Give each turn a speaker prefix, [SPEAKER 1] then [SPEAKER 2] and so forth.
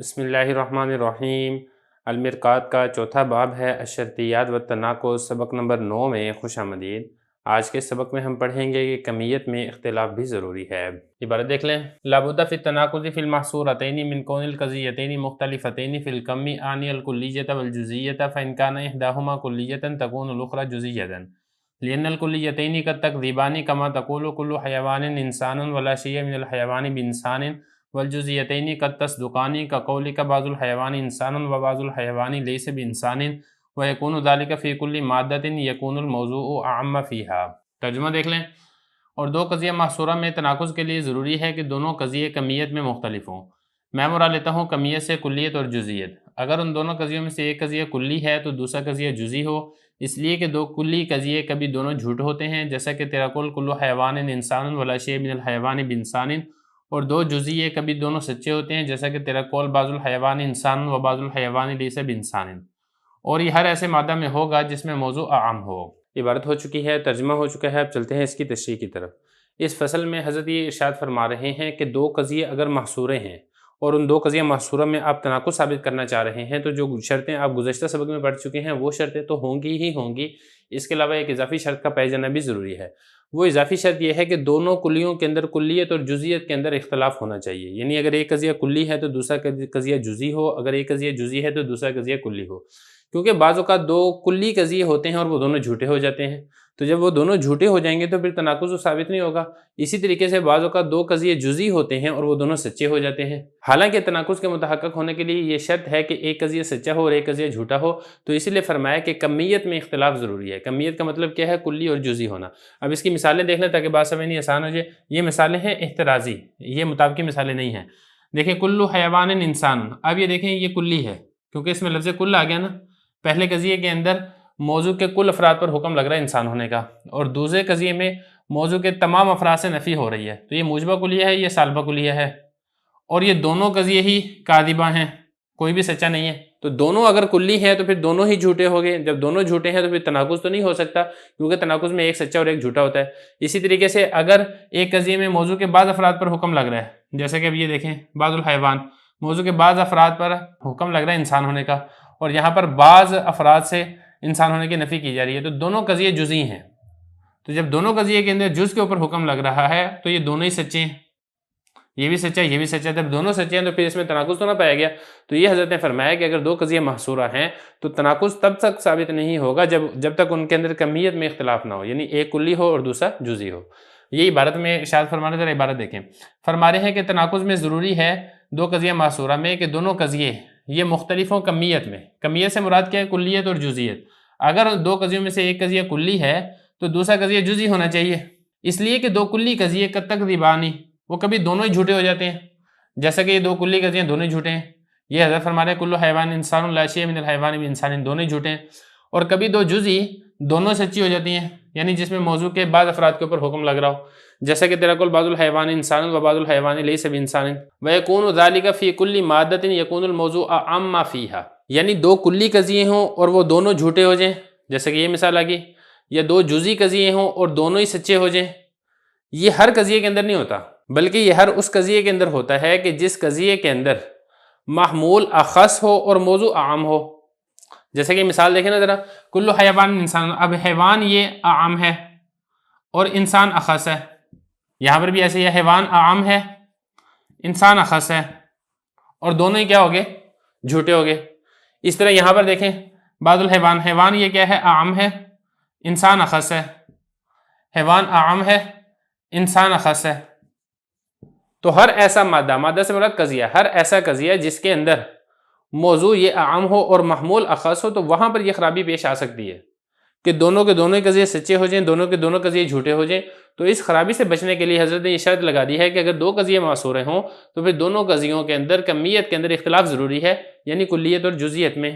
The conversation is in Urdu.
[SPEAKER 1] بسم اللہ الرحمن الرحیم۔ المرقات کا چوتھا باب ہے الشرطیات والتناقض، سبق نمبر 9 میں خوش آمدید۔ آج کے سبق میں ہم پڑھیں گے کہ کمیت میں اختلاف بھی ضروری ہے۔ عبارت دیکھ لیں۔ لابد فی التناقض فی المحصورتین من کون القضیتین مختلفتین فی الکم اعنی الکلیۃ والجزئیۃ فإن کان احداہما کلیۃ تکون الاخری جزئیۃ لأن الکلیتین قد تکذبان کما تقول کل حیوان انسان ولا شیء من الحیوان بانسان والجزئیتین قد تصدقان كقولك بعض الحیوان انسان وبعض الحیوان لیس بانسان ویکون ذلك فی کل مادۃ یکون الموضوع اعم فیہا۔ ترجمہ دیکھ لیں۔ اور دو قضیہ محصورہ میں تناقض کے لیے ضروری ہے کہ دونوں قضیے کمیت میں مختلف ہوں۔ میں مراد لیتا ہوں کمیت سے کلیت اور جزئیت۔ اگر ان دونوں قضیوں میں سے ایک قضیہ کلی ہے تو دوسرا قضیہ جزئی ہو، اس لیے کہ دو کلی قضیے کبھی دونوں جھوٹ ہوتے ہیں، جیسا کہ تیرا قول کل حیوان انسان ولا شیء من الحیوان بانسان، اور دو جزئیے کبھی دونوں سچے ہوتے ہیں، جیسا کہ تیرا قول بعض الحیوان انسان و بعض الحیوان لیس بانسان، اور یہ ہر ایسے مادہ میں ہوگا جس میں موضوع عام ہو۔ عبارت ہو چکی ہے، ترجمہ ہو چکا ہے، اب چلتے ہیں اس کی تشریح کی طرف۔ اس فصل میں حضرت یہ ارشاد فرما رہے ہیں کہ دو قضیے اگر محصورے ہیں اور ان دو قضیہ محصورہ میں آپ تناقض ثابت کرنا چاہ رہے ہیں تو جو شرطیں آپ گزشتہ سبق میں پڑھ چکے ہیں وہ شرطیں تو ہوں گی ہی ہوں گی، اس کے علاوہ ایک اضافی شرط کا پائے جانا بھی ضروری ہے۔ وہ اضافی شرط یہ ہے کہ دونوں کلیوں کے اندر کلیت اور جزئیت کے اندر اختلاف ہونا چاہیے، یعنی اگر ایک قضیہ کلی ہے تو دوسرا قضیہ جزئی ہو، اگر ایک قضیہ جزئی ہے تو دوسرا قضیہ کلی ہو، کیونکہ بعض اوقات دو کلی قضیے ہوتے ہیں اور وہ دونوں جھوٹے ہو جاتے ہیں، تو جب وہ دونوں جھوٹے ہو جائیں گے تو پھر تناقض ثابت نہیں ہوگا۔ اسی طریقے سے بعض اوقات دو قضیے جزئی ہوتے ہیں اور وہ دونوں سچے ہو جاتے ہیں، حالانکہ تناقض کے متحقق ہونے کے لیے یہ شرط ہے کہ ایک قضیہ سچا ہو اور ایک قضیہ جھوٹا ہو، تو اسی لیے فرمایا کہ کمیت میں اختلاف ضروری ہے۔ کمیت کا مطلب کیا ہے؟ کلی اور جزئی ہونا۔ اب اس کی مثالیں دیکھ لیں تاکہ بات سمجھنی آسان ہو جائے۔ یہ مثالیں ہیں احترازی، یہ مطابقی مثالیں نہیں ہیں۔ دیکھیں کل حیوان انسان، اب یہ دیکھیں یہ کلی ہے کیونکہ اس میں لفظ کل آ گیا نا۔ پہلے قضیے کے اندر موضوع کے کل افراد پر حکم لگ رہا ہے انسان ہونے کا، اور دوسرے قضیے میں موضوع کے تمام افراد سے نفی ہو رہی ہے، تو یہ موجبہ کلیہ ہے، یہ سالبہ کلیہ ہے، اور یہ دونوں قضیے ہی کاذبہ ہیں، کوئی بھی سچا نہیں ہے۔ تو دونوں اگر کلی ہیں تو پھر دونوں ہی جھوٹے ہو گئے، جب دونوں جھوٹے ہیں تو پھر تناقض تو نہیں ہو سکتا، کیونکہ تناقض میں ایک سچا اور ایک جھوٹا ہوتا ہے۔ اسی طریقے سے اگر ایک قضیے میں موضوع کے بعض افراد پر حکم لگ رہا ہے، جیسے کہ اب یہ دیکھیں بعض الحیوان، موضوع کے بعض افراد پر حکم لگ رہا ہے انسان ہونے کا، اور یہاں پر بعض افراد سے انسان ہونے کی نفی کی جا رہی ہے، تو دونوں قضیے جزئی ہیں۔ تو جب دونوں قضیے کے اندر جز کے اوپر حکم لگ رہا ہے تو یہ دونوں ہی سچے ہیں، یہ بھی سچا ہے یہ بھی سچا ہے، جب دونوں سچے ہیں تو پھر اس میں تناقض تو نہ پایا گیا۔ تو یہ حضرت نے فرمایا کہ اگر دو قضیے محصورہ ہیں تو تناقض تب تک ثابت نہیں ہوگا جب تک ان کے اندر کمیت میں اختلاف نہ ہو، یعنی ایک کلی ہو اور دوسرا جزئی ہو۔ یہ عبارت میں ارشاد فرمانے ذرا عبارت دیکھیں۔ فرما رہے ہیں کہ تناقض میں ضروری ہے دو قضیہ محصورہ میں کہ دونوں قضیے یہ مختلف ہوں کمیت میں۔ کمیت سے مراد کیا ہے؟ کلیت اور جزئیت۔ اگر دو قضیوں میں سے ایک قضیہ کلی ہے تو دوسرا قضیہ جزئی ہونا چاہیے، اس لیے کہ دو کلی قضیے قد تکذبان، وہ کبھی دونوں ہی جھوٹے ہو جاتے ہیں، جیسا کہ یہ دو کلی قضیے دونوں ہی جھوٹے ہیں۔ یہ حضرت فرما رہے ہیں کل حیوان انسان لا شیء من الحیوان بانسان، دونوں ہی جھوٹے ہیں۔ اور کبھی دو جزئی دونوں سچی ہو جاتی ہیں، یعنی جس میں موضوع کے بعض افراد کے اوپر حکم لگ رہا ہو، جیسا کہ تیرا قول بعض الحیوان انسان و بعض الحیوان لیس بانسان ویکون ذلک فی کل مادۃ یکون الموضوع اعم فیہا، یعنی دو کلی قضیے ہوں اور وہ دونوں جھوٹے ہو جائیں، جیسے کہ یہ مثال آ گئی، یا دو جزئی قضیے ہوں اور دونوں ہی سچے ہو جائیں۔ یہ ہر قضیے کے اندر نہیں ہوتا، بلکہ یہ ہر اس قضیے کے اندر ہوتا ہے کہ جس قضیے کے اندر محمول اخص ہو اور موضوع عام ہو۔ جیسے کہ مثال دیکھیں نا ذرا، کل حیوان انسان، اب حیوان یہ عام ہے اور انسان اخص ہے، یہاں پر بھی ایسے یہ حیوان عام ہے انسان اخص ہے، اور دونوں ہی کیا ہو گئے؟ جھوٹے ہو گئے۔ اس طرح یہاں پر دیکھیں بعض الحیوان، حیوان یہ کیا ہے؟ عام ہے انسان اخص ہے، حیوان عام ہے انسان اخص ہے۔ تو ہر ایسا مادہ، مادہ سے مراد قضیہ، ہر ایسا قضیہ جس کے اندر موضوع یہ عام ہو اور محمول اخص ہو تو وہاں پر یہ خرابی پیش آ سکتی ہے کہ دونوں کے دونوں قضیے سچے ہو جائیں، دونوں کے دونوں قضیے جھوٹے ہو جائیں۔ تو اس خرابی سے بچنے کے لیے حضرت نے یہ شرط لگا دی ہے کہ اگر دو قضیے محصورے ہوں تو پھر دونوں قضیوں کے اندر کمیت کے اندر اختلاف ضروری ہے، یعنی کلیت اور جزئیت میں۔